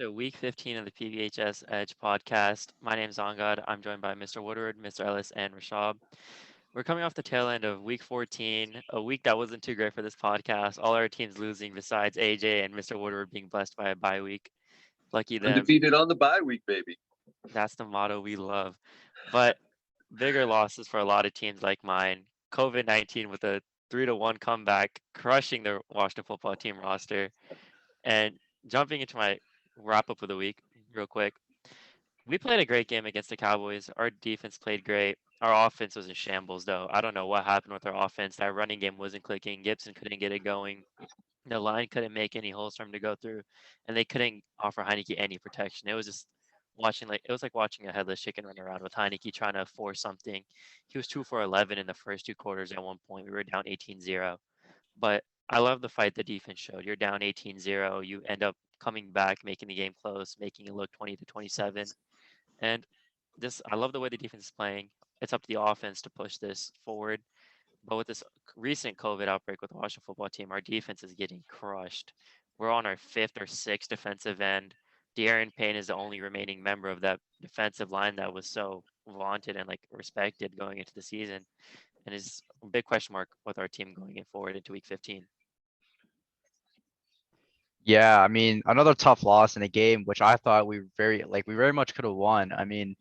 to week 15 of the PBHS Edge podcast. My name is Angad. I'm joined by Mr. Woodward, Mr. Ellis, and Rashab. We're coming off the tail end of week 14, a week that wasn't too great for this podcast. All our teams losing besides AJ and Mr. Woodward being blessed by a bye week. Lucky them. Undefeated on the bye week, baby. That's the motto we love. But bigger losses for a lot of teams like mine. COVID-19 with a 3-1 comeback, crushing the Washington football team roster. And jumping into my wrap up of the week real quick. We played a great game against the Cowboys. Our defense played great. Our offense was in shambles, though. I don't know what happened with our offense. That running game wasn't clicking. Gibson couldn't get it going. The line couldn't make any holes for him to go through, and they couldn't offer Heineke any protection. It was just it was like watching a headless chicken run around with Heineke trying to force something. He was 2 for 11 in the first two quarters at one point. We were down 18-0. But I love the fight the defense showed. You're down 18-0. You end up coming back, making the game close, making it look 20-27. And I love the way the defense is playing. It's up to the offense to push this forward. But with this recent COVID outbreak with the Washington football team, our defense is getting crushed. We're on our fifth or sixth defensive end. De'Aaron Payne is the only remaining member of that defensive line that was so vaunted and respected going into the season, and is a big question mark with our team going forward into week 15. Yeah, I mean, another tough loss in a game, which I thought we very much could have won. I mean,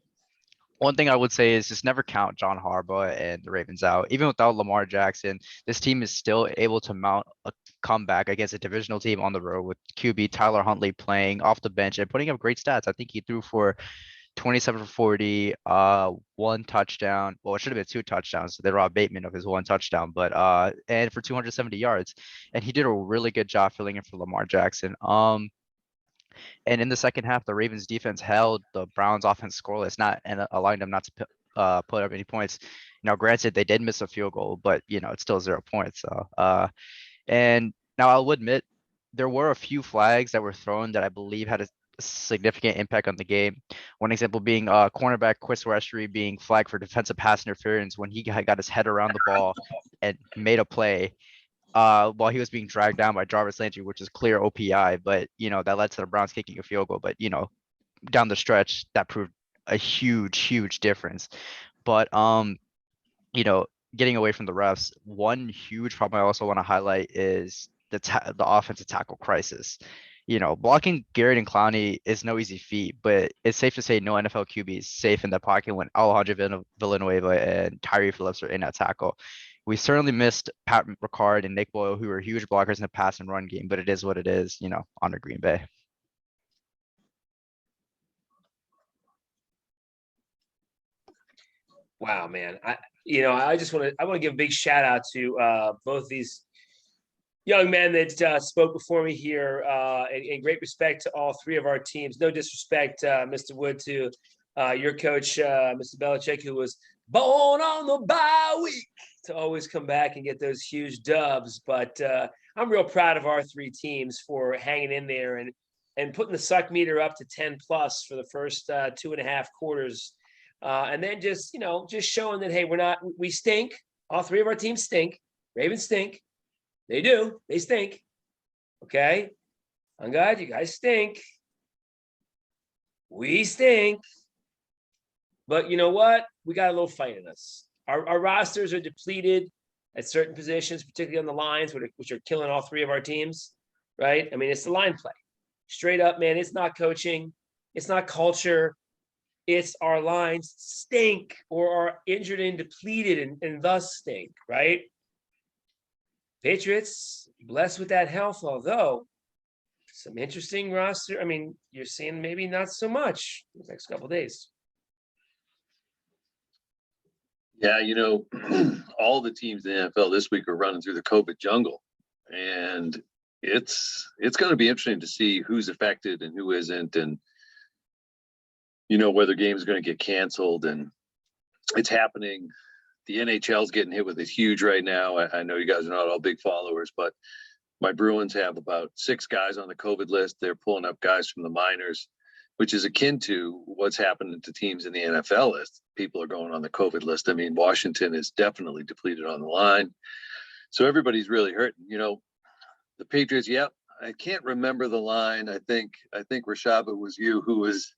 one thing I would say is just never count John Harbaugh and the Ravens out. Even without Lamar Jackson, this team is still able to mount a comeback against a divisional team on the road with QB Tyler Huntley playing off the bench and putting up great stats. I think he threw for 27 for 40, one touchdown. Well, it should have been two touchdowns. They robbed Bateman of his one touchdown, but and for 270 yards. And he did a really good job filling in for Lamar Jackson. And in the second half, the Ravens defense held the Browns offense scoreless, not and allowing them not to put up any points. Granted, they did miss a field goal, but it's still 0 points. So and now I'll admit there were a few flags that were thrown that I believe had a significant impact on the game. One example being cornerback Chris Westry being flagged for defensive pass interference when he got his head around the ball and made a play while he was being dragged down by Jarvis Landry, which is clear OPI, but that led to the Browns kicking a field goal. But down the stretch, that proved a huge difference. But getting away from the refs, one huge problem I also want to highlight is the offensive tackle crisis. Blocking Garrett and Clowney is no easy feat, but it's safe to say no NFL QB is safe in the pocket when Alejandro Villanueva and Tyree Phillips are in that tackle. We certainly missed Pat Ricard and Nick Boyle, who are huge blockers in the pass and run game, but it is what it is, on the Green Bay. Wow, man. I just want to give a big shout out to both these young men that spoke before me here, and great respect to all three of our teams. No disrespect, Mr. Wood, to your coach, Mr. Belichick, who was born on the bye week to always come back and get those huge dubs. But I'm real proud of our three teams for hanging in there and putting the suck meter up to 10 plus for the first 2.5 quarters. And then just showing that, hey, we stink. All three of our teams stink. Ravens stink. They do. They stink. Okay. I'm glad you guys stink. We stink. But you know what? We got a little fight in us. Our rosters are depleted at certain positions, particularly on the lines, which are killing all three of our teams, right? I mean, it's the line play. Straight up, man, it's not coaching. It's not culture. It's our lines stink or are injured and depleted and thus stink, right? Patriots, blessed with that health, although some interesting roster. I mean, you're seeing maybe not so much the next couple of days. Yeah, all the teams in the NFL this week are running through the COVID jungle, and it's going to be interesting to see who's affected and who isn't, and whether games are going to get canceled. And it's happening. The NHL's getting hit with it huge right now. I know you guys are not all big followers, but my Bruins have about 6 guys on the COVID list. They're pulling up guys from the minors, which is akin to what's happening to teams in the NFL list. People are going on the COVID list. I mean, Washington is definitely depleted on the line. So everybody's really hurting. The Patriots, I can't remember the line. I think Rashad, it was you who was.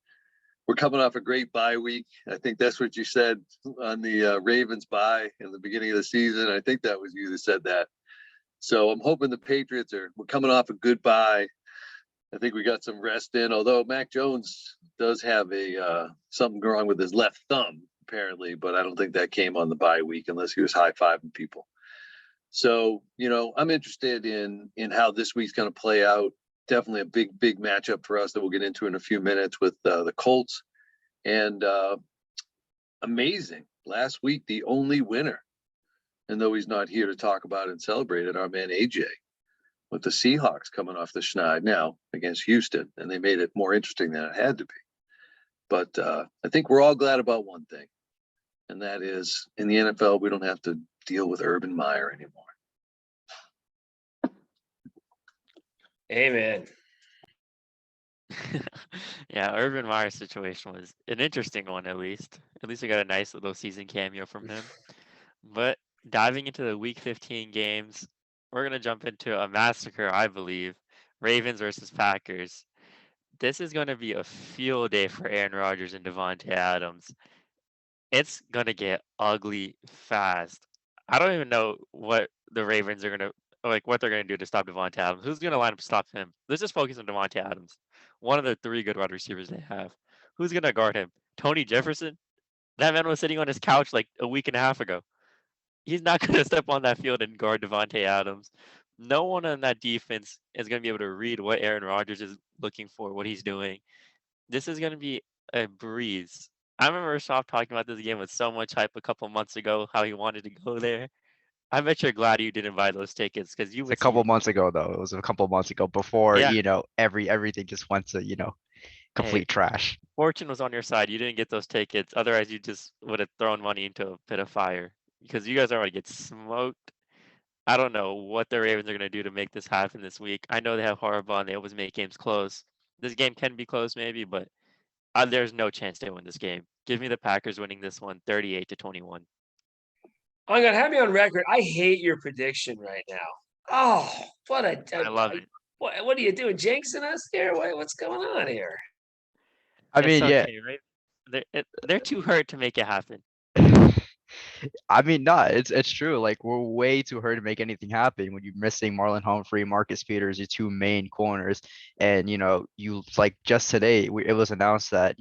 We're coming off a great bye week. I think that's what you said on the Ravens bye in the beginning of the season. I think that was you that said that. So I'm hoping the Patriots we're coming off a good bye. I think we got some rest in, although Mac Jones does have something wrong with his left thumb, apparently, but I don't think that came on the bye week unless he was high-fiving people. So, I'm interested in how this week's going to play out. Definitely a big matchup for us that we'll get into in a few minutes with the Colts. And amazing. Last week, the only winner, and though he's not here to talk about it and celebrate it, our man AJ, with the Seahawks coming off the schneid now against Houston, and they made it more interesting than it had to be. But I think we're all glad about one thing, and that is in the NFL, we don't have to deal with Urban Meyer anymore. Amen. Yeah, Urban Meyer's situation was an interesting one, at least. At least we got a nice little season cameo from him. But diving into the Week 15 games, we're going to jump into a massacre, I believe. Ravens versus Packers. This is going to be a field day for Aaron Rodgers and Devontae Adams. It's going to get ugly fast. I don't even know what the Ravens are going to, what they're going to do to stop Devontae Adams. Who's going to line up to stop him? Let's just focus on Devontae Adams. One of the 3 good wide receivers they have. Who's going to guard him? Tony Jefferson? That man was sitting on his couch like a week and a half ago. He's not going to step on that field and guard Devontae Adams. No one on that defense is going to be able to read what Aaron Rodgers is looking for, what he's doing. This is going to be a breeze. I remember Rashad talking about this game with so much hype a couple months ago, how he wanted to go there. I bet you're glad you didn't buy those tickets because you It's would a couple see. months ago, though. It was a couple months ago before, Yeah. everything just went to, Hey, complete trash. fortune was on your side. You didn't get those tickets. Otherwise, you just would have thrown money into a pit of fire because you guys are going to get smoked. I don't know what the Ravens are going to do to make this happen this week. I know they have Harbaugh and they always make games close. This game can be close maybe, but there's no chance they win this game. Give me the Packers winning this one 38-21. I'm gonna have you on record. I hate your prediction right now. Oh, what a I love it. what are you doing? Jinxing us here? What's going on here? I It's mean, yeah. okay, right? They're too hurt to make it happen. I mean, no, it's true. Like we're way too hurt to make anything happen when you're missing Marlon Humphrey, Marcus Peters, your 2 main corners, and you like just today it was announced that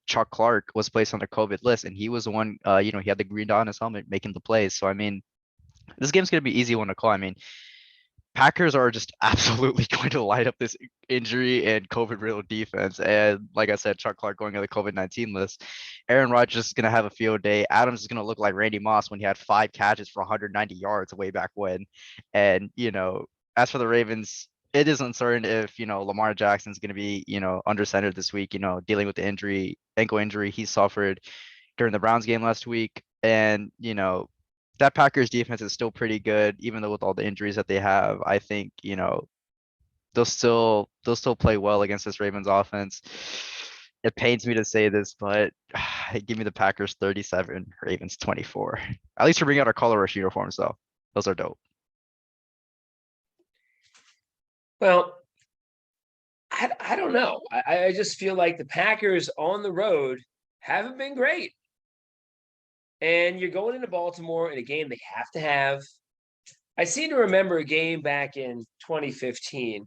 Chuck Clark was placed on the COVID list, and he was the one he had the green dot on his helmet making the plays. So I mean, this game's gonna be easy one to call. I mean, Packers are just absolutely going to light up this injury and COVID-riddled defense. And like I said, Chuck Clark going on the COVID-19 list. Aaron Rodgers is going to have a field day. Adams is going to look like Randy Moss when he had 5 catches for 190 yards way back when. And, as for the Ravens, it is uncertain if, Lamar Jackson's going to be, under center this week, dealing with the ankle injury he suffered during the Browns game last week. And, that Packers defense is still pretty good, even though with all the injuries that they have. I think, they'll still play well against this Ravens offense. It pains me to say this, but give me the Packers 37, Ravens 24. At least we're bringing out our color rush uniforms, though. Those are dope. Well, I don't know. I just feel like the Packers on the road haven't been great. And you're going into Baltimore in a game they have to have. I seem to remember a game back in 2015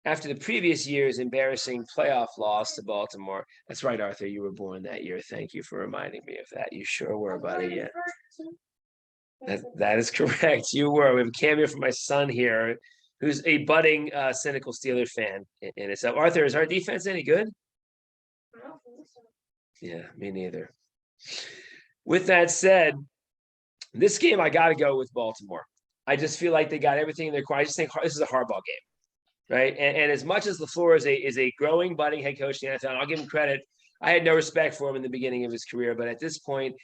after the previous year's embarrassing playoff loss to Baltimore. That's right, Arthur. You were born that year. Thank you for reminding me of that. You sure were, buddy. Yeah. That is correct. You were. We have a cameo from my son here, who's a budding cynical Steeler fan in itself. Arthur, is our defense any good? Yeah, me neither. With that said, this game I got to go with Baltimore. I just feel like they got everything in their core. I just think this is a hardball game, right? And as much as LaFleur is a growing, budding head coach in the NFL, and I'll give him credit. I had no respect for him in the beginning of his career, but at this point,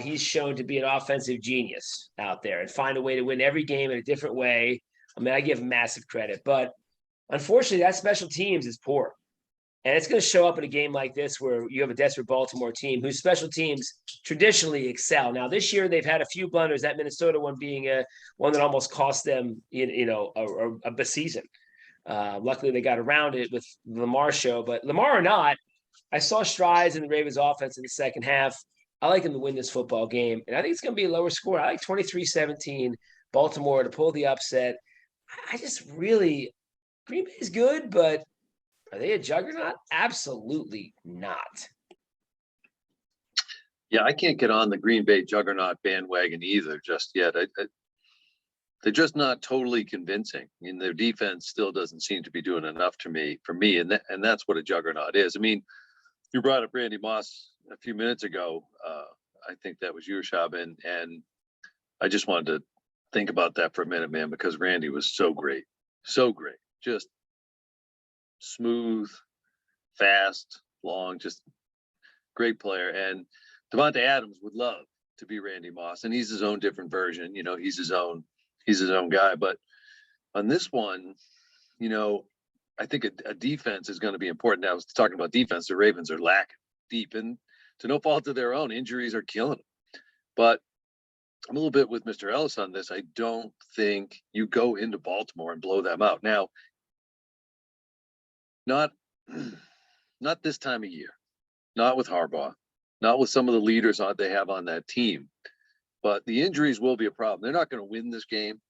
he's shown to be an offensive genius out there and find a way to win every game in a different way. I mean, I give him massive credit, but unfortunately, that special teams is poor. And it's going to show up in a game like this where you have a desperate Baltimore team whose special teams traditionally excel. Now, this year they've had a few blunders, that Minnesota one being one that almost cost them, a season. Luckily, they got around it with the Lamar show. But Lamar or not, I saw strides in the Ravens offense in the second half. I like them to win this football game. And I think it's going to be a lower score. I like 23-17, Baltimore to pull the upset. I just really, Green Bay is good, but are they a juggernaut? Absolutely not. Yeah, I can't get on the Green Bay juggernaut bandwagon either just yet. They're just not totally convincing. I mean, their defense still doesn't seem to be doing enough for me, and that's what a juggernaut is. I mean, you brought up Randy Moss a few minutes ago. I think that was you, Shabin, and I just wanted to think about that for a minute, man, because Randy was so great, just smooth, fast, long, just great player. And Devontae Adams would love to be Randy Moss, and he's his own different version. He's his own guy. But on this one, I think a defense is going to be important. Now, I was talking about defense. The Ravens are lacking deep, and to no fault of their own, injuries are killing them. But I'm a little bit with Mr. Ellis on this. I don't think you go into Baltimore and blow them out. Now, not this time of year, not with Harbaugh, not with some of the leaders they have on that team. But the injuries will be a problem. They're not going to win this game.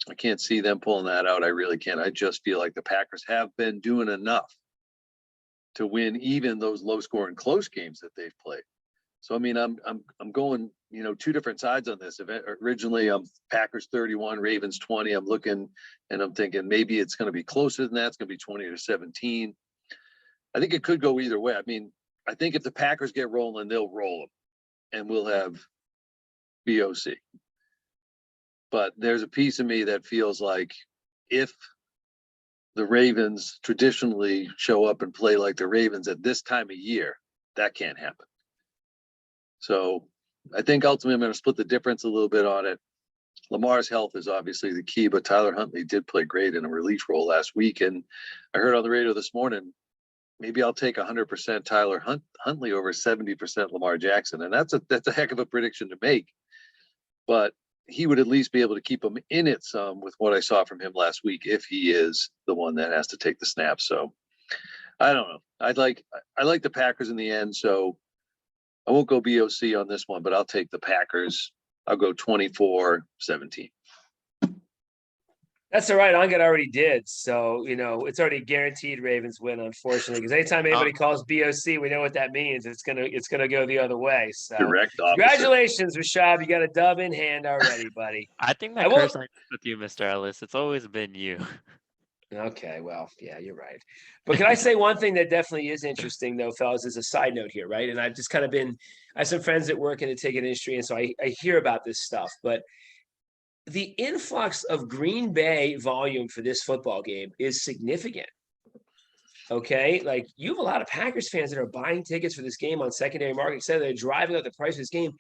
I can't see them pulling that out. I really can't. I just feel like the Packers have been doing enough to win even those low-scoring close games that they've played. So I mean, I'm going, two different sides on this. Originally, I'm Packers 31, Ravens 20. I'm looking and I'm thinking maybe it's going to be closer than that. It's going to be 20-17. I think it could go either way. I mean, I think if the Packers get rolling, they'll roll them, and we'll have BOC. But there's a piece of me that feels like if the Ravens traditionally show up and play like the Ravens at this time of year, that can't happen. So I think ultimately I'm going to split the difference a little bit on it. Lamar's health is obviously the key, but Tyler Huntley did play great in a release role last week. And I heard on the radio this morning, maybe I'll take 100% Tyler Huntley over 70% Lamar Jackson. And that's a heck of a prediction to make. But he would at least be able to keep him in it some with what I saw from him last week if he is the one that has to take the snap. So I don't know. I like the Packers in the end, so I won't go BOC on this one, but I'll take the Packers. I'll go 24-17. That's all right. Angad already did. So, it's already guaranteed Ravens win, unfortunately, because anytime anybody calls BOC, we know what that means. It's gonna go the other way. So Direct opposite. Congratulations, Rashad. You got a dub in hand already, buddy. I think that curse line with you, Mr. Ellis. It's always been you. Okay, well, yeah, you're right. But can I say one thing that definitely is interesting, though, fellas, as a side note here, right? And I've just kind of I have some friends that work in the ticket industry, and so I hear about this stuff. But the influx of Green Bay volume for this football game is significant. Okay, like you have a lot of Packers fans that are buying tickets for this game on secondary market, etc. They're driving up the price of this game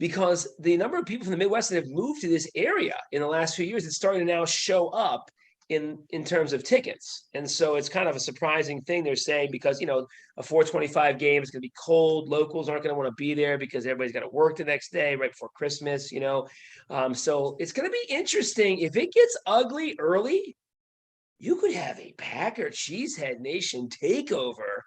because the number of people from the Midwest that have moved to this area in the last few years is starting to now show up in terms of tickets. And so it's kind of a surprising thing they're saying because, a 425 game is going to be cold. Locals aren't going to want to be there because everybody's got to work the next day right before Christmas, So it's going to be interesting. If it gets ugly early, you could have a Packer Cheesehead Nation takeover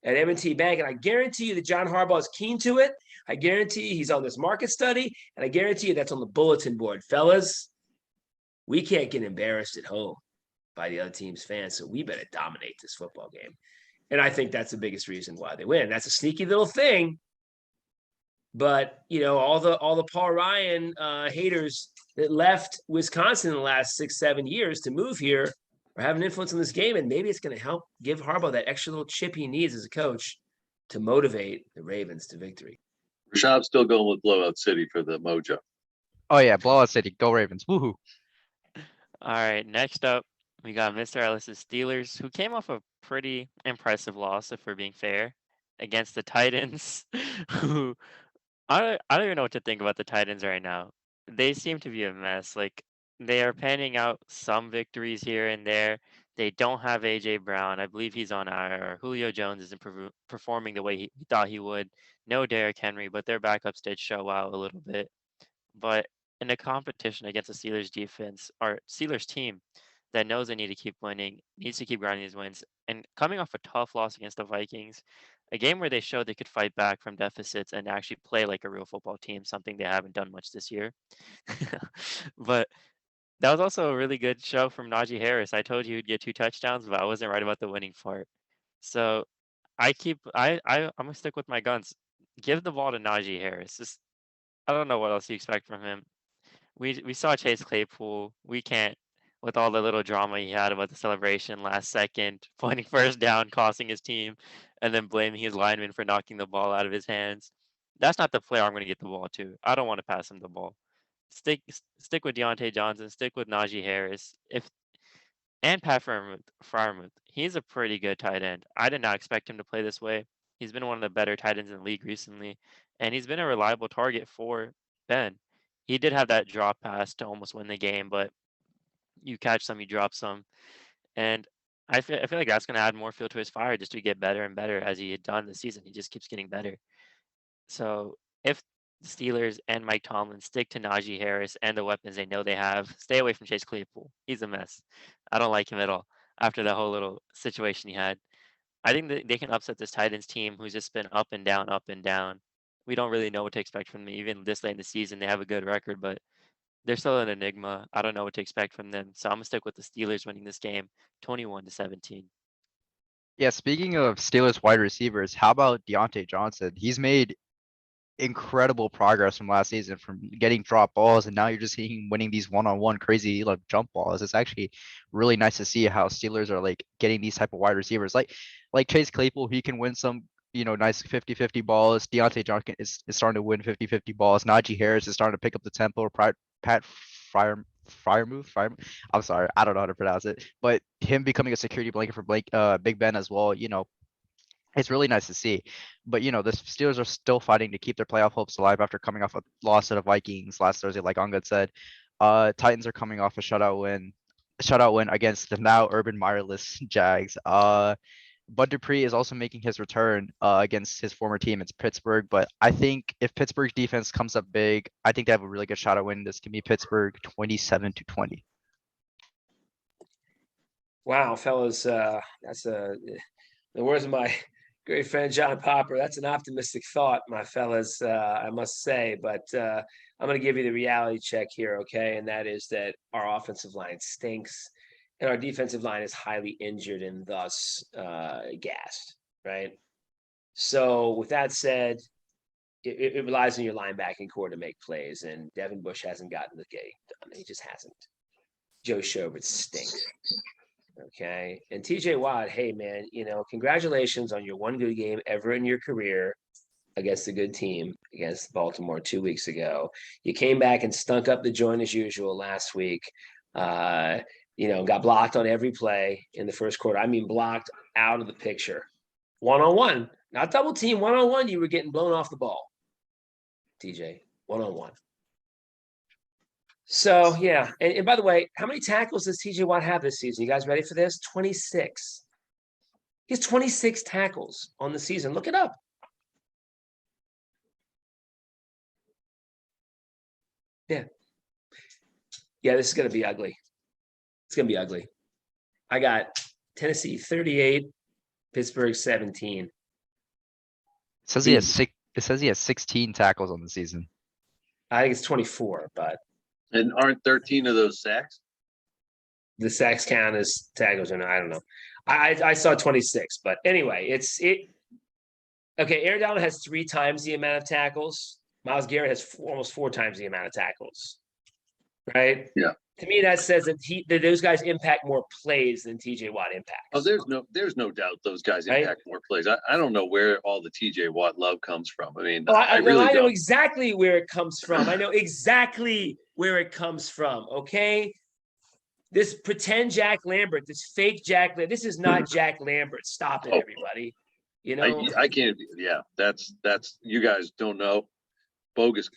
at M&T Bank. And I guarantee you that John Harbaugh is keen to it. I guarantee you he's on this market study. And I guarantee you that's on the bulletin board. Fellas, we can't get embarrassed at home by the other team's fans. So we better dominate this football game. And I think that's the biggest reason why they win. That's a sneaky little thing. But, all the Paul Ryan haters that left Wisconsin in the last 6-7 years to move here are having influence on this game. And maybe it's going to help give Harbaugh that extra little chip he needs as a coach to motivate the Ravens to victory. Rashad's still going with Blowout City for the mojo. Oh yeah, Blowout City. Go Ravens. Woohoo. All right, next up, we got Mr. Ellis's Steelers, who came off a pretty impressive loss, if we're being fair, against the Titans, who I don't even know what to think about the Titans right now. They seem to be a mess. Like, they are panning out some victories here and there. They don't have A.J. Brown. I believe he's on IR. Julio Jones isn't performing the way he thought he would. No Derrick Henry, but their backups did show out a little bit. But in a competition against the Steelers defense or Steelers team that knows they need to keep winning, needs to keep grinding these wins. And coming off a tough loss against the Vikings, a game where they showed they could fight back from deficits and actually play like a real football team, something they haven't done much this year. But that was also a really good show from Najee Harris. I told you he'd get 2 touchdowns, but I wasn't right about the winning part. So I'm gonna stick with my guns. Give the ball to Najee Harris. Just I don't know what else you expect from him. We saw Chase Claypool. We can't with all the little drama he had about the celebration last second, pointing first down, costing his team, and then blaming his lineman for knocking the ball out of his hands. That's not the player I'm going to get the ball to. I don't want to pass him the ball. Stick with Deontay Johnson. Stick with Najee Harris. If and Pat Fryermuth. He's a pretty good tight end. I did not expect him to play this way. He's been one of the better tight ends in the league recently, and he's been a reliable target for Ben. He did have that drop pass to almost win the game, but you catch some, you drop some, and I feel like that's going to add more fuel to his fire just to get better and better as he had done this season. He just keeps getting better. So if the Steelers and Mike Tomlin stick to Najee Harris and the weapons they know they have, stay away from Chase Claypool. He's a mess. I don't like him at all after that whole little situation he had. I think that they can upset this Titans team who's just been up and down, up and down. We don't really know what to expect from them. Even this late in the season, they have a good record, but they're still an enigma. I don't know what to expect from them. So I'm gonna stick with the Steelers winning this game 21-17. Yeah, speaking of Steelers wide receivers, how about Deontay Johnson? He's made incredible progress from last season from getting drop balls, and now you're just seeing him winning these one-on-one crazy like jump balls. It's actually really nice to see how Steelers are like getting these type of wide receivers. Like Chase Claypool, he can win some, nice 50-50 balls. Deontay Johnson is starting to win 50-50 balls. Najee Harris is starting to pick up the tempo. Pat Fryermuth. I'm sorry, I don't know how to pronounce it, but him becoming a security blanket for Big Ben as well. It's really nice to see. But the Steelers are still fighting to keep their playoff hopes alive after coming off a loss to the Vikings last Thursday, like Angad said. Titans are coming off a shutout win against the now Urban Meyerless Jags. Bud Dupree is also making his return against his former team. It's Pittsburgh, but I think if Pittsburgh's defense comes up big, I think they have a really good shot at winning. This can be Pittsburgh 27-20. Wow, fellas, that's the words of my great friend John Popper. That's an optimistic thought, my fellas, I must say. But I'm going to give you the reality check here, okay? And that is that our offensive line stinks, and our defensive line is highly injured and thus gassed, right? So, with that said, it relies on your linebacking core to make plays, and Devin Bush hasn't gotten the game done. He just hasn't. Joe Schobert stinks. Okay. And TJ Watt, hey man, congratulations on your one good game ever in your career against a good team against Baltimore 2 weeks ago. You came back and stunk up the joint as usual last week. Got blocked on every play in the first quarter. I mean, blocked out of the picture. 1-on-1, not double team, 1-on-1. You were getting blown off the ball. TJ, 1-on-1. So, yeah. And by the way, how many tackles does TJ Watt have this season? You guys ready for this? 26. He has 26 tackles on the season. Look it up. Yeah. Yeah, this is going to be ugly. It's going to be ugly. I got Tennessee 38, Pittsburgh 17. It says he has 16 tackles on the season. I think it's 24, but And aren't 13 of those sacks? the sacks count as tackles, or I don't know. I saw 26, but anyway, okay, Aaron Donald has 3 times the amount of tackles. Myles Garrett has almost 4 times the amount of tackles. Right? Yeah. To me, that says that those guys impact more plays than TJ Watt impacts. Oh, there's no doubt those guys impact more plays. I don't know where all the TJ Watt love comes from. I mean, I know exactly where it comes from. I know exactly where it comes from. Okay. This pretend Jack Lambert, this fake Jack Lambert, this is not Jack Lambert. Stop it, everybody. I can't. Yeah, that's you guys don't know. Bogus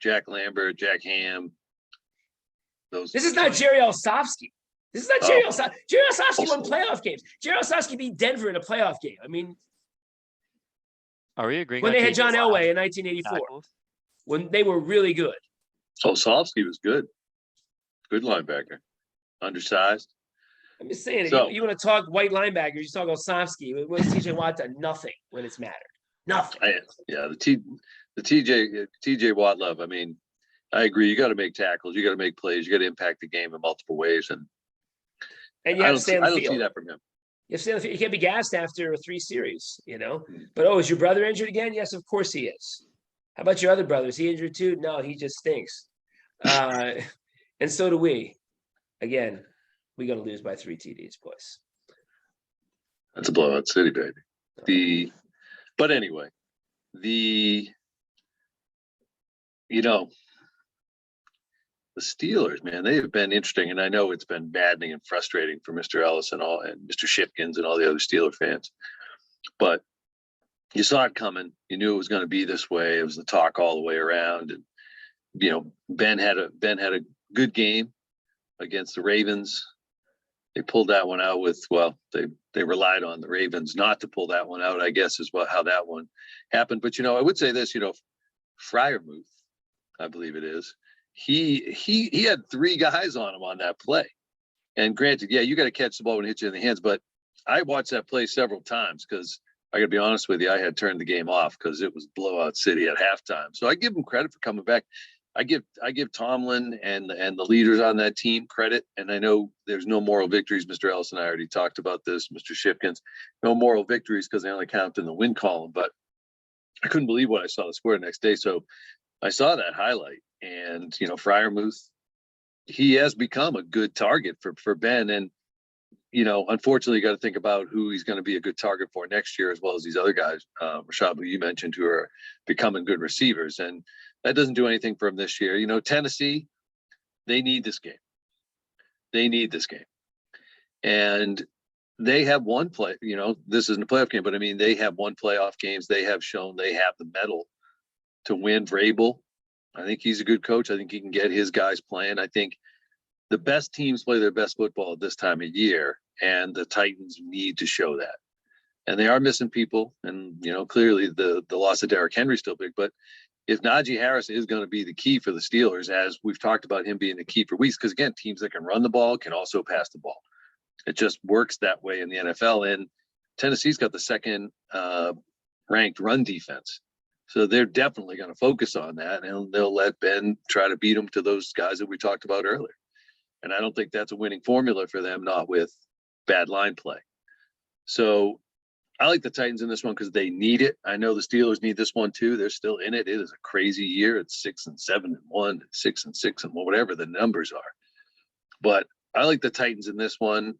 Jack Lambert, Jack Ham. This is not Jerry Olsavsky. This is not Jerry Olsavsky. Jerry Olsavsky won playoff games. Jerry Olsavsky beat Denver in a playoff game. I mean, are we agreeing when they had John Elway in 1984, when they were really good? Olsavsky was good. Good linebacker. Undersized. I'm just saying, So- you want to talk white linebackers, you talk Osomsky. What's TJ Watt done? Nothing when it's mattered. Nothing. The TJ Watt love. I mean, I agree. You got to make tackles. You got to make plays. You got to impact the game in multiple ways. And And you I have don't, to stay on I the don't field. see that from him. You have to stay on the field. You can't be gassed after 3 series, But is your brother injured again? Yes, of course he is. How about your other brother? Is he injured too? No, he just stinks. And so do we. Again, we're going to lose by 3 TDs, boys. That's a blowout city, baby. But anyway, the Steelers, man, they have been interesting, and I know it's been maddening and frustrating for Mr. Ellis and Mr. Shipkins and all the other Steeler fans. But you saw it coming. You knew it was going to be this way. It was the talk all the way around, and Ben had a good game against the Ravens. They pulled that one out they relied on the Ravens not to pull that one out, I guess, is how that one happened. But I would say this, Fryermuth, I believe it is. He had 3 guys on him on that play. And granted, yeah, you got to catch the ball when it hits you in the hands. But I watched that play several times because I got to be honest with you, I had turned the game off because it was blowout city at halftime. So I give him credit for coming back. I give Tomlin and the leaders on that team credit. And I know there's no moral victories. Mr. Ellis and I already talked about this, Mr. Shipkins. No moral victories because they only count in the win column. But I couldn't believe what I saw the score the next day. So I saw that highlight. And, Fryermuth, he has become a good target for Ben. And, unfortunately, you got to think about who he's going to be a good target for next year, as well as these other guys, Rashad, who you mentioned, who are becoming good receivers. And that doesn't do anything for him this year. Tennessee, they need this game. And they have one play, this isn't a playoff game, but I mean, they have won playoff games. They have shown they have the mettle to win. Vrabel, I think he's a good coach. I think he can get his guys playing. I think the best teams play their best football at this time of year, and the Titans need to show that. And they are missing people. And, clearly the loss of Derrick Henry is still big. But if Najee Harris is going to be the key for the Steelers, as we've talked about him being the key for weeks, because, again, teams that can run the ball can also pass the ball. It just works that way in the NFL. And Tennessee's got the second ranked run defense. So they're definitely going to focus on that, and they'll let Ben try to beat them to those guys that we talked about earlier. And I don't think that's a winning formula for them, not with bad line play. So I like the Titans in this one because they need it. I know the Steelers need this one too. They're still in it. It is a crazy year. It's 6-7-1, 6-6, and whatever the numbers are. But I like the Titans in this one.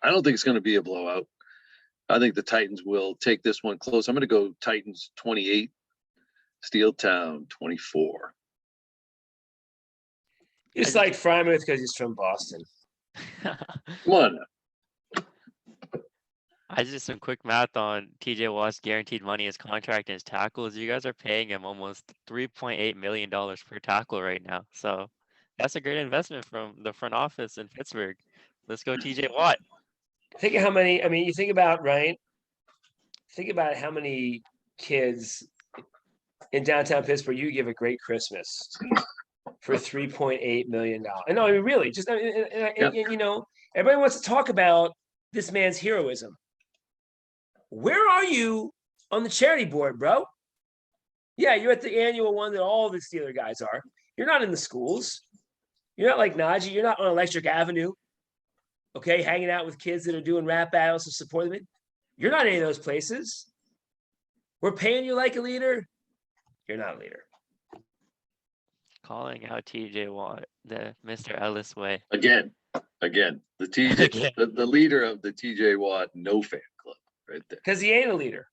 I don't think it's going to be a blowout. I think the Titans will take this one close. I'm going to go Titans 28, Steel Town 24. You just like Fryermuth because he's from Boston. Come on now. I just did some quick math on TJ Watt's guaranteed money, his contract, and his tackles. You guys are paying him almost $3.8 million per tackle right now. So that's a great investment from the front office in Pittsburgh. Let's go TJ Watt. Think of how many, you think about, right? Think about how many kids in downtown Pittsburgh you give a great Christmas for $3.8 million. And no, really, just, everybody wants to talk about this man's heroism. Where are you on the charity board, bro? Yeah, you're at the annual one that all the Steeler guys are. You're not in the schools. You're not like Najee. You're not on Electric Avenue, okay, hanging out with kids that are doing rap battles to support them. You're not in any of those places. We're paying you like a leader. You're not a leader. Calling out TJ Watt, the Mr. Ellis way. Again, the TJ, the leader of the TJ Watt no fan club, right there. Because he ain't a leader.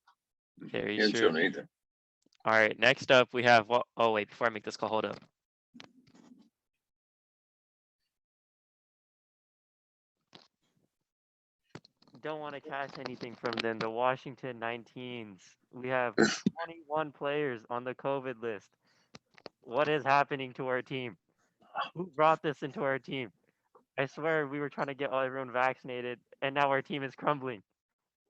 Very He true. anything. All right, next up we have oh wait, before I make this call, hold up. Don't want to cash anything from them. The Washington 19s. We have 21 players on the COVID list. What is happening to our team? Who brought this into our team? I swear we were trying to get everyone vaccinated, and now our team is crumbling.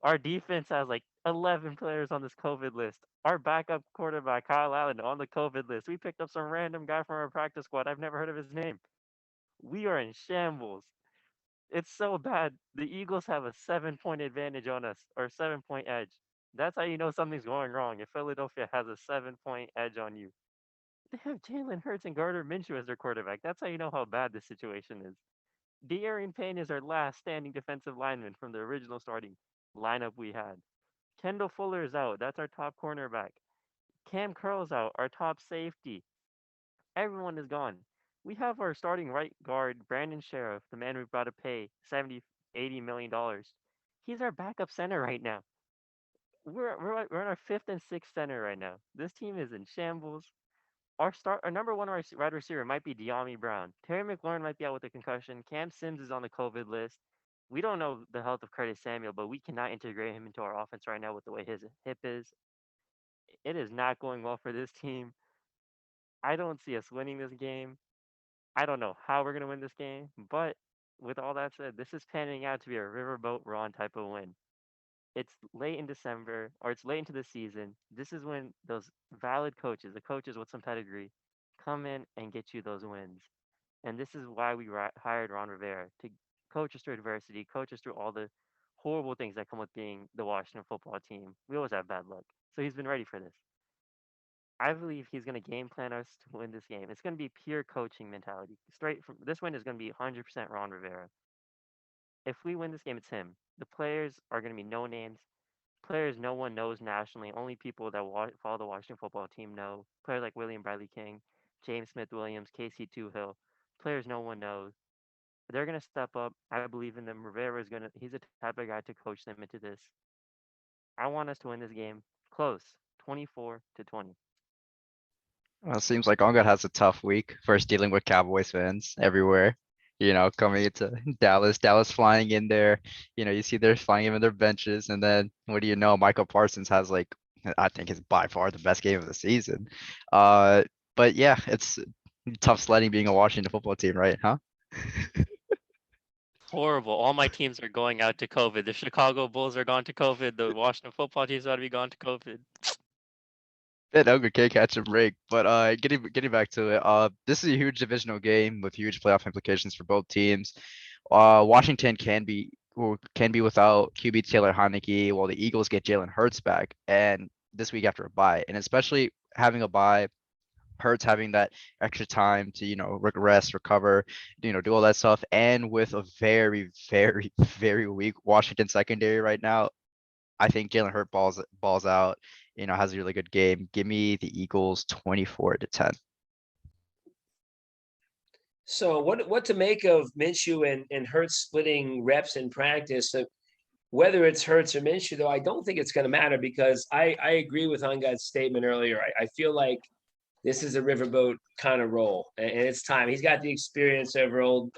Our defense has like 11 players on this COVID list. Our backup quarterback, Kyle Allen, on the COVID list. We picked up some random guy from our practice squad. I've never heard of his name. We are in shambles. It's so bad. The Eagles have a 7 point advantage on us, or 7 point edge. That's how you know something's going wrong. If Philadelphia has a 7 point edge on you, they have Jalen Hurts and Gardner Minshew as their quarterback. That's how you know how bad this situation is. De'Aaron Payne is our last standing defensive lineman from the original starting lineup we had. Kendall Fuller is out. That's our top cornerback. Cam Curl's out, our top safety. Everyone is gone. We have our starting right guard, Brandon Sheriff, the man we've about to pay 70, $80 million. He's our backup center right now. We're on our fifth and sixth center right now. This team is in shambles. Our number one wide receiver might be De'Ami Brown. Terry McLaurin might be out with a concussion. Cam Sims is on the COVID list. We don't know the health of Curtis Samuel, but we cannot integrate him into our offense right now with the way his hip is. It is not going well for this team. I don't see us winning this game. I don't know how we're going to win this game, but with all that said, this is panning out to be a riverboat Ron type of win. It's late in December, or it's late into the season. This is when those valid coaches, the coaches with some pedigree, come in and get you those wins. And this is why we hired Ron Rivera to coach us through adversity, coach us through all the horrible things that come with being the Washington football team. We always have bad luck. So he's been ready for this. I believe he's going to game plan us to win this game. It's going to be pure coaching mentality. Straight from this win is going to be 100% Ron Rivera. If we win this game, it's him. The players are going to be no names. Players no one knows nationally. Only people that follow the Washington football team know. Players like William Bradley King, James Smith Williams, Casey Toohill. Players no one knows. They're going to step up. I believe in them. Rivera is going to, he's the type of guy to coach them into this. I want us to win this game close, 24-20. Well, it seems like Ongat has a tough week first dealing with Cowboys fans everywhere. Coming into Dallas flying in there. You see they're flying in their benches, and then what do you know? Michael Parsons has like I think is by far the best game of the season. Uh, but yeah, it's tough sledding being a Washington football team, right? Huh? Horrible. All my teams are going out to COVID. The Chicago Bulls are gone to COVID. The Washington football team's about to be gone to COVID. That Ogre can't catch a break. But getting back to it, this is a huge divisional game with huge playoff implications for both teams. Washington can be without QB Taylor Heineke, while the Eagles get Jalen Hurts back, and this week after a bye, and especially having a bye, Hurts having that extra time to regress, recover, do all that stuff, and with a very, very, very weak Washington secondary right now, I think Jalen Hurts balls out, has a really good game. Give me the Eagles 24-10. So what to make of Minshew and Hurts splitting reps in practice? Whether it's Hurts or Minshew, though, I don't think it's going to matter because I agree with Ungat's statement earlier. I feel like this is a riverboat kind of role, and it's time. He's got the experience over old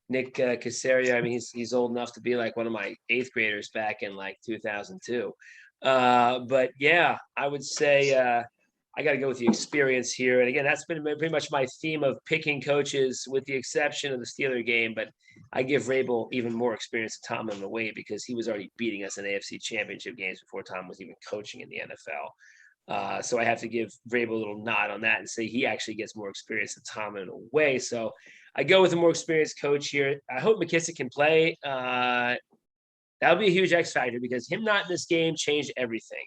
Nick Casario. I mean, he's old enough to be like one of my eighth graders back in like 2002. But yeah, I would say I got to go with the experience here. And again, that's been pretty much my theme of picking coaches, with the exception of the Steeler game. But I give Vrabel even more experience than Tom in a way because he was already beating us in AFC Championship games before Tom was even coaching in the NFL. So I have to give Vrabel a little nod on that and say he actually gets more experience than Tom in a way. So I go with a more experienced coach here. I hope McKissick can play. That'll be a huge X factor because him not in this game changed everything.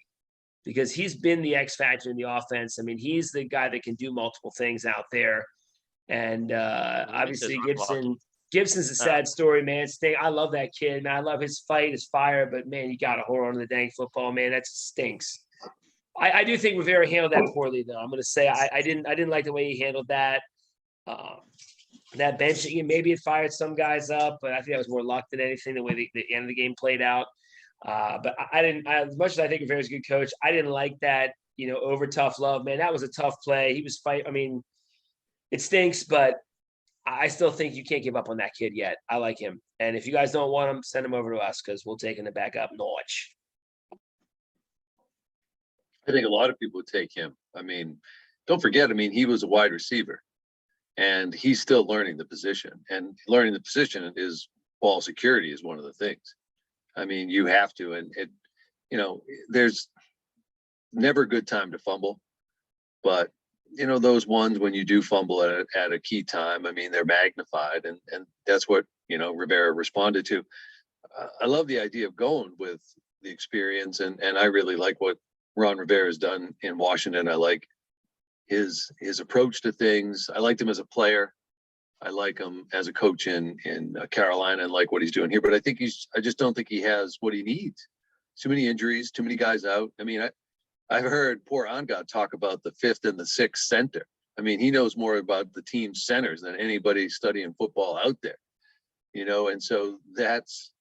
Because he's been the X factor in the offense. I mean, he's the guy that can do multiple things out there. And obviously Gibson's a sad story, man. I love that kid, man. I love his fight, his fire, but man, you got to hold on to the dang football, man. That stinks. I do think Rivera handled that poorly, though. I'm going to say I didn't like the way he handled that. That benching, maybe it fired some guys up, but I think that was more luck than anything. The way the end of the game played out. But I didn't. As much as I think Rivera's a good coach, I didn't like that. Over tough love, man. That was a tough play. He was fight. I mean, it stinks, but I still think you can't give up on that kid yet. I like him, and if you guys don't want him, send him over to us because we'll take him to back up notch. I think a lot of people would take him. I mean, don't forget, he was a wide receiver and he's still learning the position, and learning the position is ball security is one of the things. You have to, and there's never a good time to fumble, but those ones when you do fumble at a key time, they're magnified, and that's what Rivera responded to. I love the idea of going with the experience, and I really like what Ron Rivera has done in Washington. I like his approach to things. I liked him as a player. I like him as a coach in Carolina, and like what he's doing here. But I just don't think he has what he needs. Too many injuries, too many guys out. I mean, I've heard poor Angad talk about the 5th and the 6th center. I mean, he knows more about the team centers than anybody studying football out there, and so that's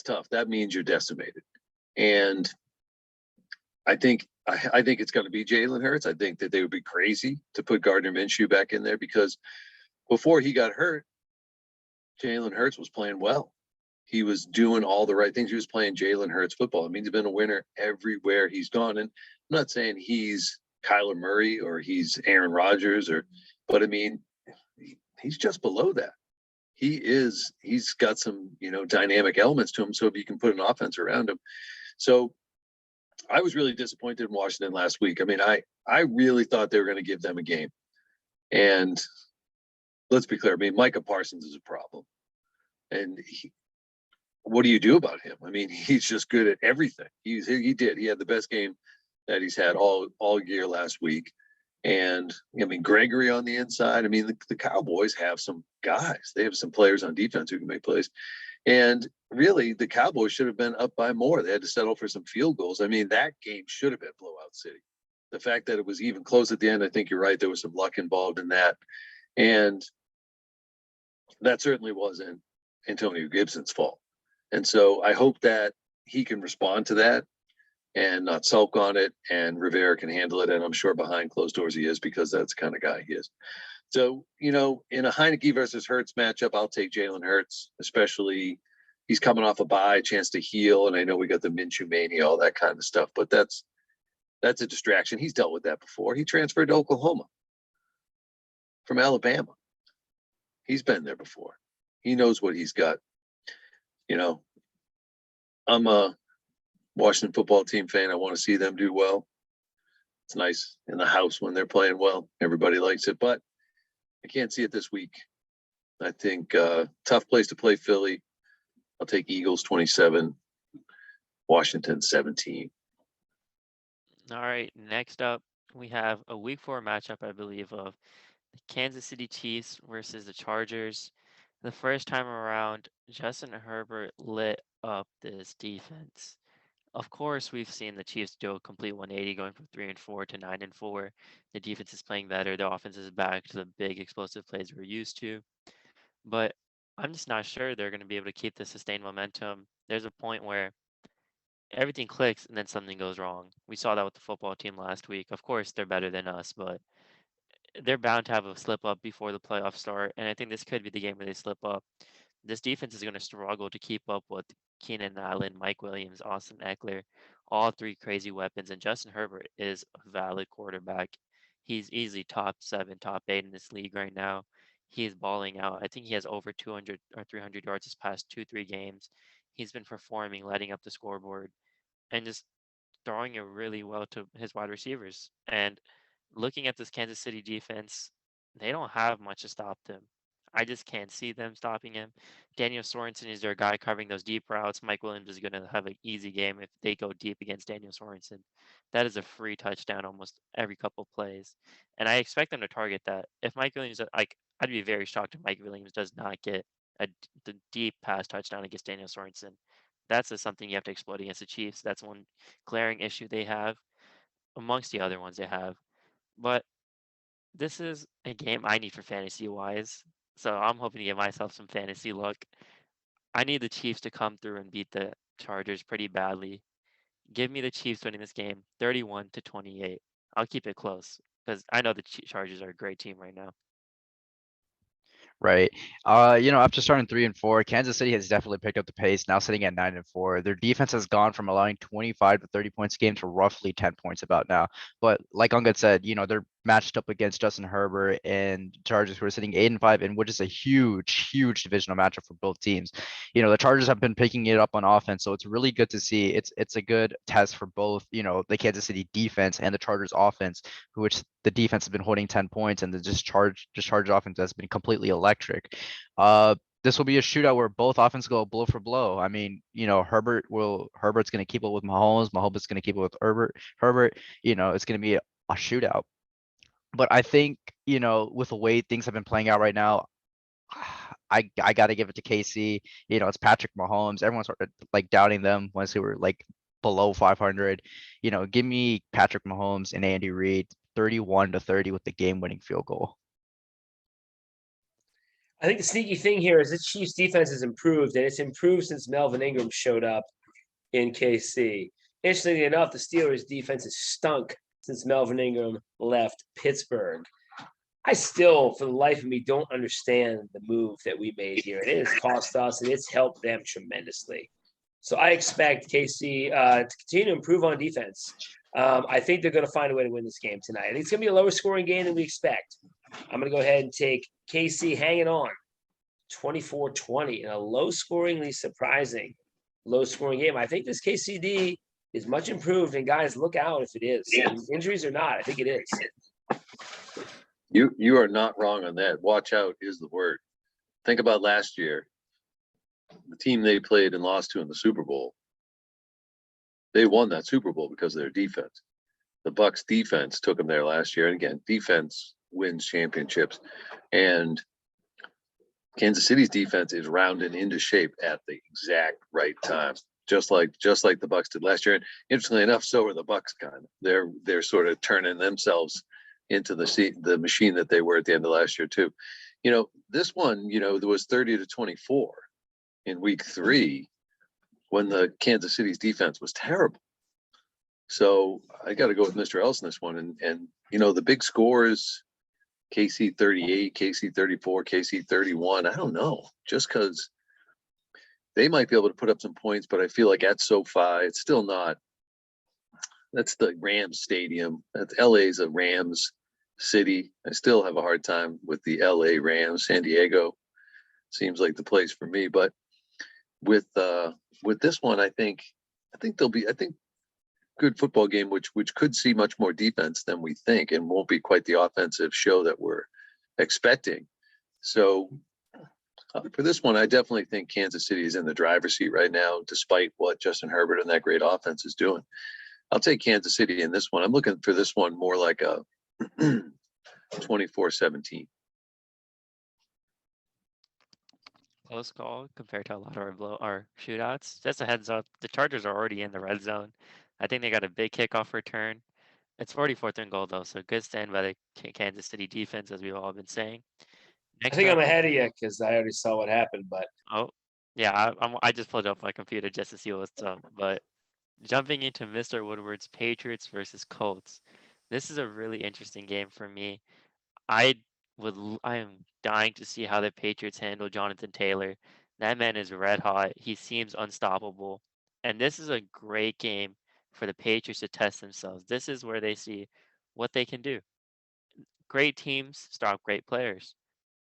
tough. That means you're decimated. And I think it's going to be Jalen Hurts. I think that they would be crazy to put Gardner Minshew back in there, because before he got hurt, Jalen Hurts was playing well. He was doing all the right things. He was playing Jalen Hurts football. I mean, he's been a winner everywhere he's gone. And I'm not saying he's Kyler Murray or he's Aaron Rodgers, but I mean, he's just below that. He's got some, dynamic elements to him. So if you can put an offense around him. So I was really disappointed in Washington last week. I mean, I really thought they were going to give them a game. And let's be clear. I mean, Micah Parsons is a problem. And what do you do about him? I mean, he's just good at everything. He had the best game that he's had all year last week. And I mean, Gregory on the inside. I mean, the Cowboys have some guys. They have some players on defense who can make plays. And really, the Cowboys should have been up by more. They had to settle for some field goals. I mean, that game should have been blowout city. The fact that it was even close at the end, I think you're right. There was some luck involved in that. And that certainly wasn't Antonio Gibson's fault. And so I hope that he can respond to that and not sulk on it, and Rivera can handle it. And I'm sure behind closed doors he is, because that's the kind of guy he is. So, in a Heineke versus Hurts matchup, I'll take Jalen Hurts, especially he's coming off a bye, chance to heal. And I know we got the Minshew mania, all that kind of stuff, but that's a distraction. He's dealt with that before. He transferred to Oklahoma from Alabama. He's been there before. He knows what he's got. I'm a Washington football team fan. I want to see them do well. It's nice in the house when they're playing well. Everybody likes it, but I can't see it this week. I think tough place to play Philly. I'll take Eagles 27, Washington 17. All right, next up, we have a week 4 matchup, I believe, of the Kansas City Chiefs versus the Chargers. The first time around, Justin Herbert lit up this defense. Of course, we've seen the Chiefs do a complete 180, going from 3-4 to 9-4. The defense is playing better. The offense is back to the big explosive plays we're used to. But I'm just not sure they're going to be able to keep the sustained momentum. There's a point where everything clicks and then something goes wrong. We saw that with the football team last week. Of course, they're better than us, but they're bound to have a slip up before the playoffs start. And I think this could be the game where they slip up. This defense is going to struggle to keep up with Keenan Allen, Mike Williams, Austin Eckler, all 3 crazy weapons. And Justin Herbert is a valid quarterback. He's easily top 7, top 8 in this league right now. He is balling out. I think he has over 200 or 300 yards his past 2-3 games. He's been performing, letting up the scoreboard, and just throwing it really well to his wide receivers. And looking at this Kansas City defense, they don't have much to stop them. I just can't see them stopping him. Daniel Sorensen is their guy covering those deep routes. Mike Williams is going to have an easy game if they go deep against Daniel Sorensen. That is a free touchdown almost every couple plays. And I expect them to target that. If Mike Williams, I'd be very shocked if Mike Williams does not get the deep pass touchdown against Daniel Sorensen. That's just something you have to exploit against the Chiefs. That's one glaring issue they have amongst the other ones they have. But this is a game I need for fantasy wise. So I'm hoping to get myself some fantasy luck. I need the Chiefs to come through and beat the Chargers pretty badly. Give me the Chiefs winning this game 31-28. I'll keep it close because I know the Chargers are a great team right now. Right. After starting 3-4, Kansas City has definitely picked up the pace, now sitting at 9-4. Their defense has gone from allowing 25 to 30 points a game to roughly 10 points about now. But like Ungad said, they're matched up against Justin Herbert and Chargers, who are sitting 8-5, and which is a huge, huge divisional matchup for both teams. The Chargers have been picking it up on offense, so it's really good to see. It's a good test for both, the Kansas City defense and the Chargers offense, which the defense has been holding 10 points, and the discharge offense has been completely electric. this will be a shootout where both offenses go blow for blow. I mean, Herbert's going to keep up with Mahomes. Mahomes is going to keep up with Herbert, it's going to be a shootout. But I think, with the way things have been playing out right now, I got to give it to KC. It's Patrick Mahomes. Everyone's sort of like doubting them once they were like below 500. Give me Patrick Mahomes and Andy Reid 31-30 with the game-winning field goal. I think the sneaky thing here is the Chiefs defense has improved, and it's improved since Melvin Ingram showed up in KC. Interestingly enough, the Steelers defense has stunk since Melvin Ingram left Pittsburgh. I still, for the life of me, don't understand the move that we made here. It has cost us, and it's helped them tremendously. So I expect KC to continue to improve on defense. I think they're going to find a way to win this game tonight. I think it's going to be a lower scoring game than we expect. I'm going to go ahead and take KC hanging on 24-20 in a low-scoringly surprising low-scoring game. I think this KCD is much improved, and guys, look out if it is. Injuries or not, I think it is. You are not wrong on that. Watch out is the word. Think about last year. The team they played and lost to in the Super Bowl. They won that Super Bowl because of their defense. The Bucs defense took them there last year. And again, defense wins championships. And Kansas City's defense is rounded into shape at the exact right time. Just like the Bucs did last year. And interestingly enough, so are the Bucs kind of. They're sort of turning themselves into the machine that they were at the end of last year too. This one, there was 30-24 in week 3 when the Kansas City's defense was terrible. So I got to go with Mr. Else in this one. And the big scores, KC 38, KC 34, KC 31. I don't know, just because they might be able to put up some points, but I feel like at SoFi, it's still not. That's the Rams stadium. LA's a Rams city. I still have a hard time with the LA Rams. San Diego seems like the place for me. But with this one, I think good football game, which could see much more defense than we think, and won't be quite the offensive show that we're expecting. So for this one, I definitely think Kansas City is in the driver's seat right now, despite what Justin Herbert and that great offense is doing. I'll take Kansas City in this one. I'm looking for this one more like a 24-17. Close call compared to a lot of our shootouts. Just a heads up, the Chargers are already in the red zone. I think they got a big kickoff return. It's 44th and goal though, so good stand by the Kansas City defense, as we've all been saying. I think I'm ahead of you because I already saw what happened. But yeah, I just pulled up my computer just to see what's up. But jumping into Mr. Woodward's Patriots versus Colts, this is a really interesting game for me. I am dying to see how the Patriots handle Jonathan Taylor. That man is red hot. He seems unstoppable. And this is a great game for the Patriots to test themselves. This is where they see what they can do. Great teams stop great players.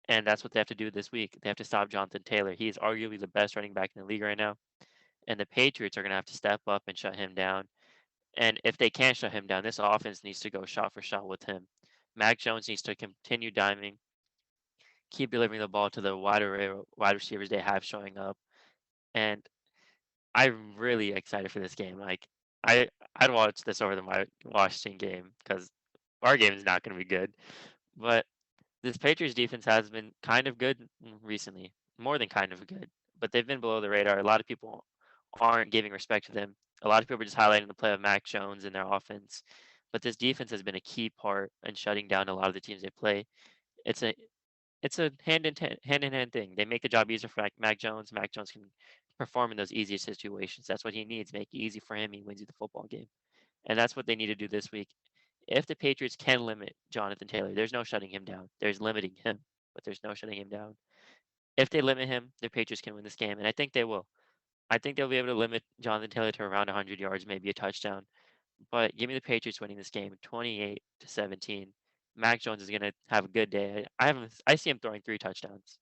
And that's what they have to do this week. They have to stop Jonathan Taylor. He is arguably the best running back in the league right now. And the Patriots are going to have to step up and shut him down. And if they can't shut him down, this offense needs to go shot for shot with him. Mac Jones needs to continue diming, keep delivering the ball to the wide receivers they have showing up. And I'm really excited for this game. Like I'd watch this over my Washington game because our game is not going to be good. But this Patriots defense has been kind of good recently, more than kind of good. But they've been below the radar. A lot of people aren't giving respect to them. A lot of people are just highlighting the play of Mac Jones in their offense. But this defense has been a key part in shutting down a lot of the teams they play. It's a hand in hand thing. They make the job easier for Mac Jones. Mac Jones can perform in those easier situations. That's what he needs. Make it easy for him. He wins you the football game. And that's what they need to do this week. If the Patriots can limit Jonathan Taylor, there's no shutting him down. There's limiting him, but there's no shutting him down. If they limit him, the Patriots can win this game, and I think they will. I think they'll be able to limit Jonathan Taylor to around 100 yards, maybe a touchdown. But give me the Patriots winning this game, 28-17. Mac Jones is gonna have a good day. I see him throwing 3 touchdowns.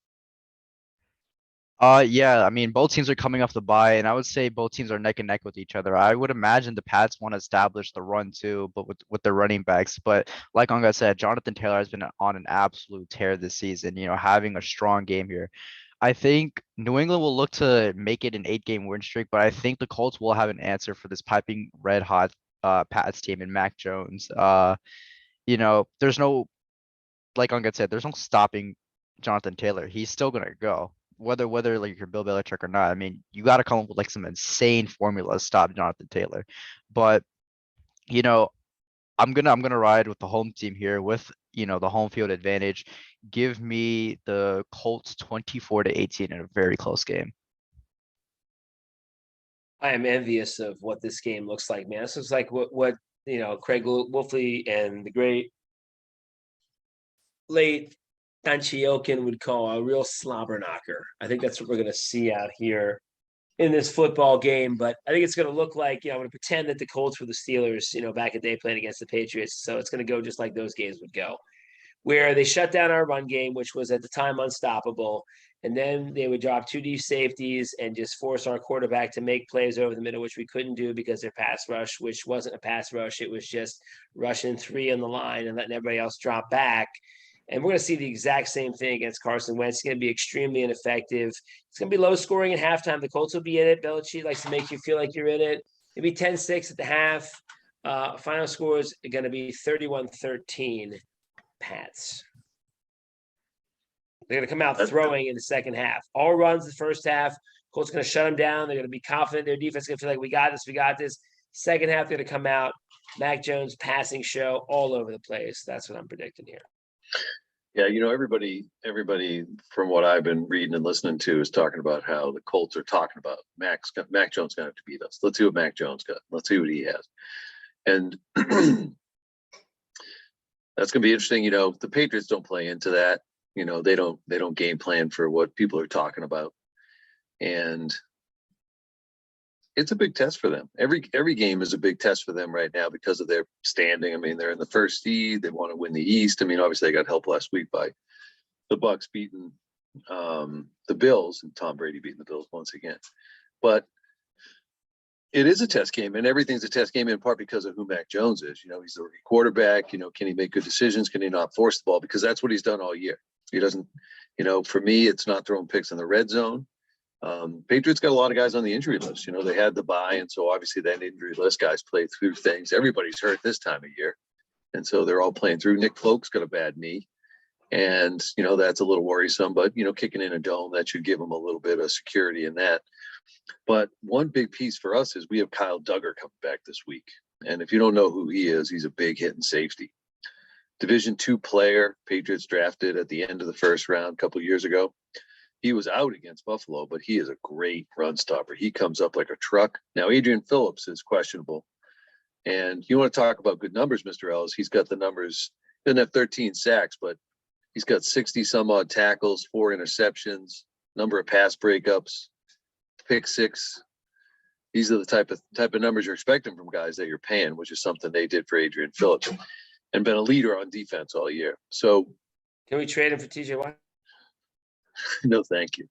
Yeah, I mean, both teams are coming off the bye, and I would say both teams are neck and neck with each other. I would imagine the Pats want to establish the run too, but with their running backs. But like Anga said, Jonathan Taylor has been on an absolute tear this season, having a strong game here. I think New England will look to make it an 8-game win streak, but I think the Colts will have an answer for this piping red hot Pats team and Mac Jones. There's no, like Uncle said, there's no stopping Jonathan Taylor. He's still gonna go. Whether like you're Bill Belichick or not. I mean, you gotta come up with like some insane formula to stop Jonathan Taylor. But you know, I'm gonna ride with the home team here with the home field advantage. Give me the Colts 24-18 in a very close game. I am envious of what this game looks like, man. This looks like what Craig Wolfley and the great late Tanchiokin would call a real slobber knocker. I think that's what we're going to see out here in this football game. But I think it's going to look like, I'm going to pretend that the Colts were the Steelers, back in the day playing against the Patriots. So it's going to go just like those games would go, where they shut down our run game, which was at the time unstoppable. And then they would drop 2 deep safeties and just force our quarterback to make plays over the middle, which we couldn't do because their pass rush, which wasn't a pass rush. It was just rushing 3 on the line and letting everybody else drop back. And we're going to see the exact same thing against Carson Wentz. It's going to be extremely ineffective. It's going to be low scoring at halftime. The Colts will be in it. Belichick likes to make you feel like you're in it. Maybe 10-6 at the half. Final scores are going to be 31-13 Pats. They're going to come out throwing in the second half. All runs the first half. Colts going to shut them down. They're going to be confident. Their defense is going to feel like we got this. Second half, they're going to come out. Mac Jones passing show all over the place. That's what I'm predicting here. Yeah, everybody from what I've been reading and listening to is talking about how the Colts are talking about Mac Jones going to have to beat us. Let's see what Mac Jones got. Let's see what he has. And that's going to be interesting. The Patriots don't play into that. They don't game plan for what people are talking about. And it's a big test for them. Every game is a big test for them right now because of their standing. I mean, they're in the first seed. They want to win the East. I mean, obviously they got help last week by the Bucs beating the Bills and Tom Brady beating the Bills once again. But it is a test game, and everything's a test game in part because of who Mac Jones is. He's the rookie quarterback. Can he make good decisions? Can he not force the ball? Because that's what he's done all year. He doesn't, for me, it's not throwing picks in the red zone. Patriots got a lot of guys on the injury list. They had the bye, and so obviously that injury list guys play through things. Everybody's hurt this time of year, and so they're all playing through. Nick Folk's got a bad knee, and that's a little worrisome. But kicking in a dome, that should give him a little bit of security in that. But one big piece for us is we have Kyle Duggar coming back this week, and if you don't know who he is, he's a big hitting safety. Division II player, Patriots drafted at the end of the first round a couple of years ago. He was out against Buffalo, but he is a great run stopper. He comes up like a truck. Now, Adrian Phillips is questionable. And you want to talk about good numbers, Mr. Ellis. He's got the numbers. He doesn't have 13 sacks, but he's got 60 some odd tackles, 4 interceptions, number of pass breakups, pick 6. These are the type of numbers you're expecting from guys that you're paying, which is something they did for Adrian Phillips and been a leader on defense all year. So can we trade him for TJ Watt? No, thank you.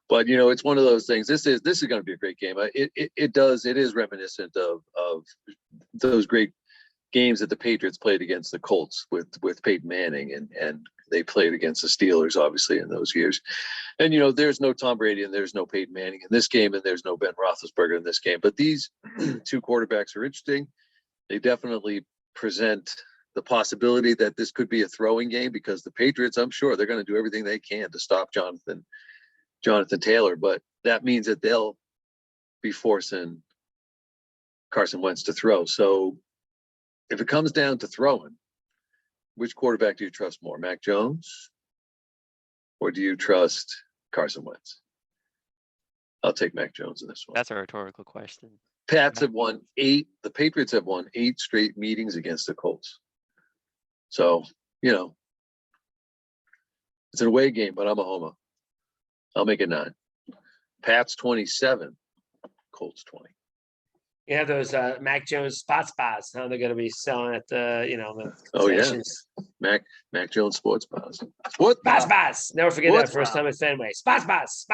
But it's one of those things. This is going to be a great game. It is reminiscent of those great games that the Patriots played against the Colts with Peyton Manning, and they played against the Steelers obviously in those years. And there's no Tom Brady and there's no Peyton Manning in this game, and there's no Ben Roethlisberger in this game. But these 2 quarterbacks are interesting. They definitely present the possibility that this could be a throwing game because the Patriots, I'm sure they're going to do everything they can to stop Jonathan Taylor, but that means that they'll be forcing Carson Wentz to throw. So if it comes down to throwing, which quarterback do you trust more, Mac Jones, or do you trust Carson Wentz? I'll take Mac Jones in this one. That's a rhetorical question. The Patriots have won 8 straight meetings against the Colts. So, it's an away game, but I'm a homer. I'll make it 9. Pats 27, Colts 20. You have those Mac Jones spots bars. How they're going to be selling at the the concessions. Mac Jones sports bars. Spots bars. Never forget that first time at Fenway. Spots bars.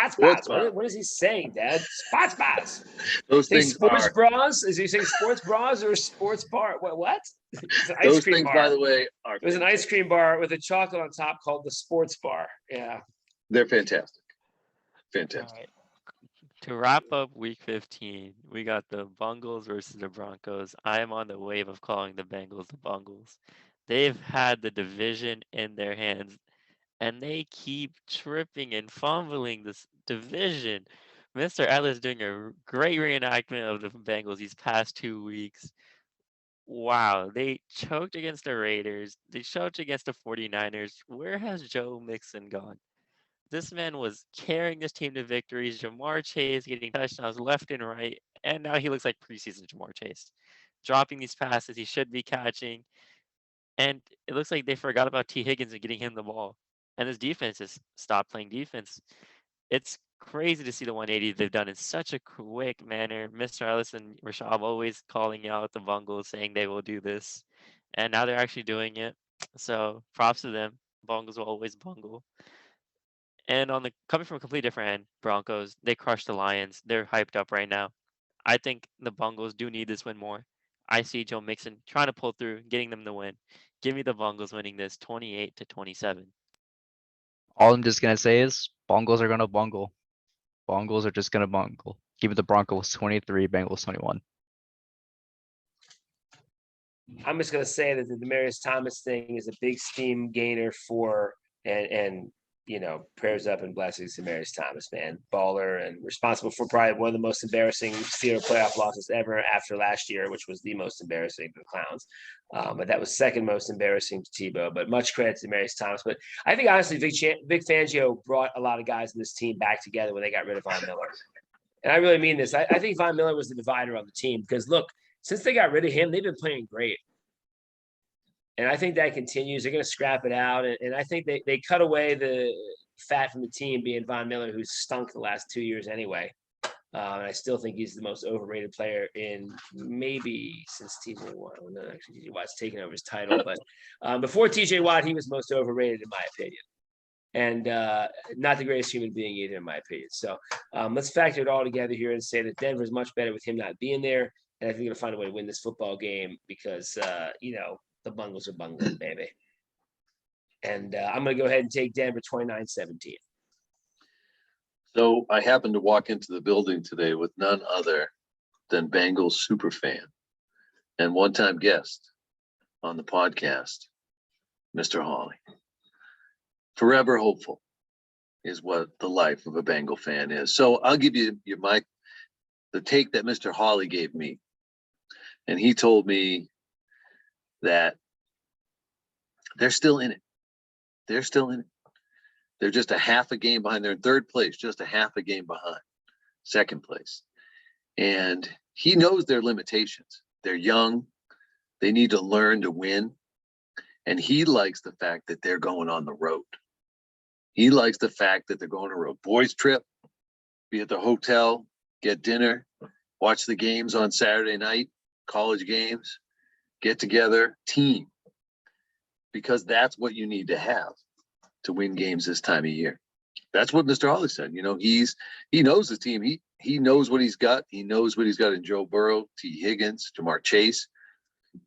What is he saying, Dad? Spots bars. Those things sports bras. Is he saying sports bras or sports bar? What? It's an ice those cream things, bar. by the way, are. There's an ice cream bar with a chocolate on top called the sports bar. Yeah. They're fantastic. All Fantastic. right. To wrap up week 15, we got the Bungles versus the Broncos. I am on the wave of calling the Bengals the Bungles. They've had the division in their hands and they keep tripping and fumbling this division. Mr. Ellis doing a great reenactment of the Bengals these past 2 weeks. Wow, they choked against the Raiders. They choked against the 49ers. Where has Joe Mixon gone? This man was carrying this team to victories. Jamar Chase getting touchdowns left and right, and now he looks like preseason Jamar Chase, dropping these passes he should be catching. And it looks like they forgot about T. Higgins and getting him the ball. And his defense has stopped playing defense. It's crazy to see the 180 they've done in such a quick manner. Mr. Ellis and Rashab always calling out the Bungles, saying they will do this. And now they're actually doing it. So props to them. Bungles will always bungle. And on the coming from a completely different end, Broncos, they crushed the Lions. They're hyped up right now. I think the Bungles do need this win more. I see Joe Mixon trying to pull through, getting them the win. Give me the Bungles winning this 28-27. All I'm just gonna say is Bungles are gonna bungle. Bungles are just gonna bungle. Give me the Broncos 23, Bengals 21. I'm just gonna say that the Demaryius Thomas thing is a big steam gainer for and prayers up and blessings to Demaryius Thomas, man. Baller and responsible for probably one of the most embarrassing Steelers playoff losses ever after last year, which was the most embarrassing for the Clowns. But that was second most embarrassing to Tebow. But much credit to Demaryius Thomas. But I think honestly, Vic Fangio brought a lot of guys in this team back together when they got rid of Von Miller. And I really mean this. I think Von Miller was the divider on the team because look, since they got rid of him, they've been playing great. And I think that continues. They're going to scrap it out. And I think they cut away the fat from the team being Von Miller, who's stunk the last 2 years anyway. And I still think he's the most overrated player in maybe since TJ Watt. Well, no, actually, TJ Watt's taken over his title. But before TJ Watt, he was most overrated in my opinion. And not the greatest human being either, in my opinion. So let's factor it all together here and say that Denver's much better with him not being there. And I think they're going to find a way to win this football game because, the Bungles are bungling, baby. And I'm going to go ahead and take Denver 29-17. So I happened to walk into the building today with none other than Bengals superfan and one-time guest on the podcast, Mr. Hawley. Forever hopeful is what the life of a Bengal fan is. So I'll give you the take that Mr. Hawley gave me. And he told me that they're still in it. They're still in it. They're just a half a game behind. They're in third place, just a half a game behind second place. And he knows their limitations. They're young. They need to learn to win. And he likes the fact that they're going on the road. He likes the fact that they're going on a road. Boys trip, be at the hotel, get dinner, watch the games on Saturday night, college games, get together, team. Because that's what you need to have to win games this time of year. That's what Mr. Hawley said. He knows the team. He knows what he's got. He knows what he's got in Joe Burrow, T. Higgins, Jamar Chase.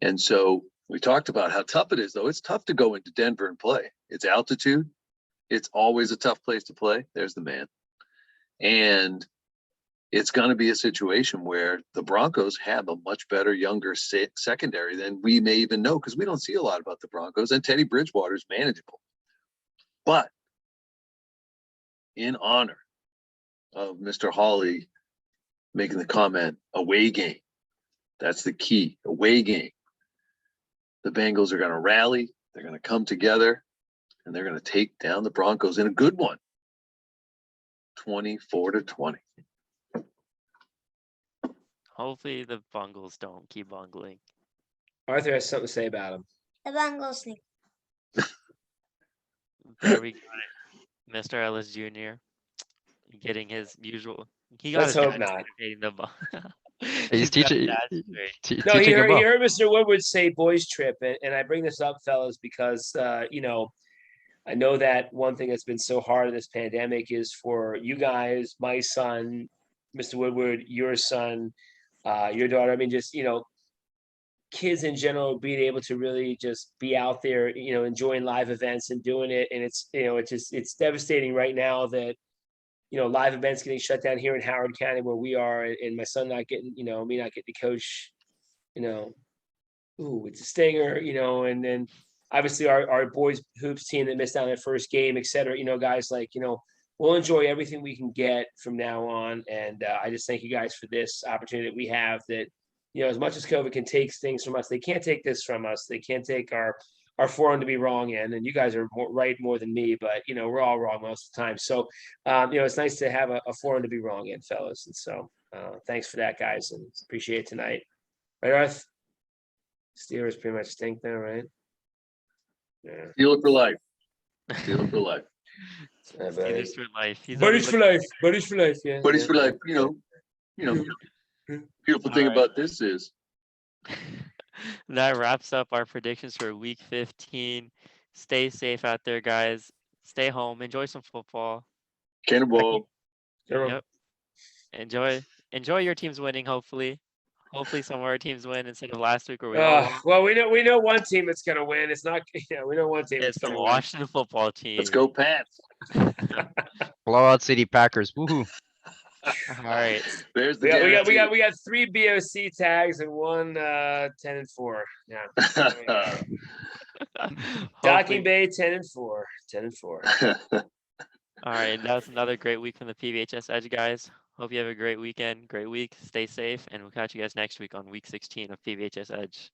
And so we talked about how tough it is, though. It's tough to go into Denver and play. It's altitude. It's always a tough place to play. There's the man. And it's going to be a situation where the Broncos have a much better, younger secondary than we may even know because we don't see a lot about the Broncos. And Teddy Bridgewater is manageable. But in honor of Mr. Hawley making the comment, away game, that's the key, away game. The Bengals are going to rally. They're going to come together, and they're going to take down the Broncos in a good one, 24-20. Hopefully the Bungles don't keep bungling. Arthur has something to say about him. The Bengals sneak. There we got it. Mr. Ellis Jr. getting his usual. He got Let's his hope dad not. participating the ball. He's got teaching. dad's great. No, he Teaching him up. heard Mr. Woodward say boys trip. And I bring this up, fellas, because, I know that one thing that's been so hard in this pandemic is for you guys, my son, Mr. Woodward, your son, your daughter. I mean, just, kids in general being able to really just be out there, enjoying live events and doing it. And it's, it's devastating right now that, live events getting shut down here in Howard County where we are, and my son not getting, me not getting to coach, it's a stinger, and then obviously our boys hoops team that missed out on their first game, et cetera, guys like, we'll enjoy everything we can get from now on. And I just thank you guys for this opportunity that we have that, as much as COVID can take things from us, they can't take this from us. They can't take our forum to be wrong in, and you guys are right more than me, but we're all wrong most of the time. So, it's nice to have a forum to be wrong in, fellas. And so, thanks for that, guys, and appreciate it tonight. Right, Arth? Steelers pretty much stink there, right? Yeah. Steeler for life. Steeler for life. Steelers for life. Buddies for life. Buddies for life. Yeah. Buddies for life. Beautiful thing about this is that wraps up our predictions for week 15. Stay safe out there, guys. Stay home. Enjoy some football. Cannonball. Yep. Enjoy your teams winning, hopefully. Hopefully some of our teams win instead of last week where we all won. Well, we know one team that's gonna win. It's not we know one team It's that's the gonna Washington football team. Let's go, Pats. Blowout City Packers. Woohoo. All right. There's the we got 3 BOC tags and 1 10-4. Yeah. Docking Bay 10-4. 10-4. All right. That was another great week from the PBHS Edge, guys. Hope you have a great weekend, great week. Stay safe, and we'll catch you guys next week on week 16 of PBHS Edge.